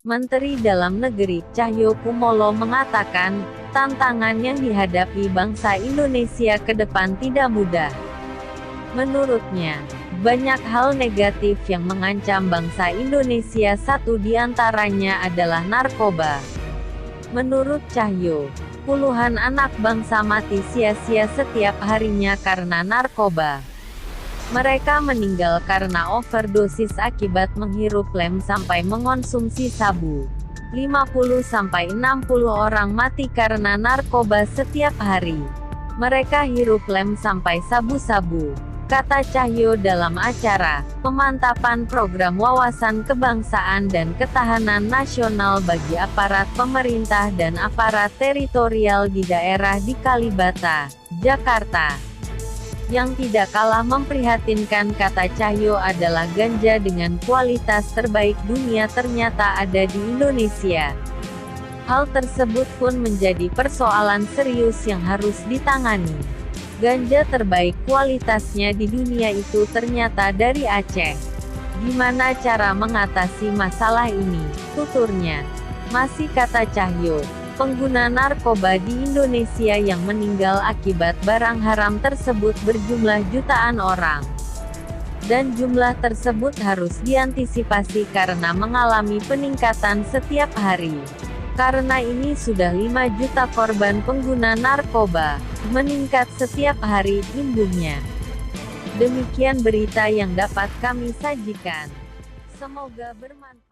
Menteri Dalam Negeri Cahyokumolo mengatakan, tantangan yang dihadapi bangsa Indonesia ke depan tidak mudah. Menurutnya, banyak hal negatif yang mengancam bangsa Indonesia, satu di antaranya adalah narkoba. Menurut Cahyo, puluhan anak bangsa mati sia-sia setiap harinya karena narkoba. Mereka meninggal karena overdosis akibat menghirup lem sampai mengonsumsi sabu. 50-60 orang mati karena narkoba setiap hari. Mereka hirup lem sampai sabu-sabu, kata Cahyo dalam acara pemantapan program wawasan kebangsaan dan ketahanan nasional bagi aparat pemerintah dan aparat teritorial di daerah di Kalibata, Jakarta. Yang tidak kalah memprihatinkan, kata Cahyo, adalah ganja dengan kualitas terbaik dunia ternyata ada di Indonesia. Hal tersebut pun menjadi persoalan serius yang harus ditangani. Ganja terbaik kualitasnya di dunia itu ternyata dari Aceh. Gimana cara mengatasi masalah ini, tuturnya? Masih kata Cahyo, pengguna narkoba di Indonesia yang meninggal akibat barang haram tersebut berjumlah jutaan orang. Dan jumlah tersebut harus diantisipasi karena mengalami peningkatan setiap hari. Karena ini sudah 5 juta korban pengguna narkoba, meningkat setiap hari, imbuhnya. Demikian berita yang dapat kami sajikan. Semoga bermanfaat.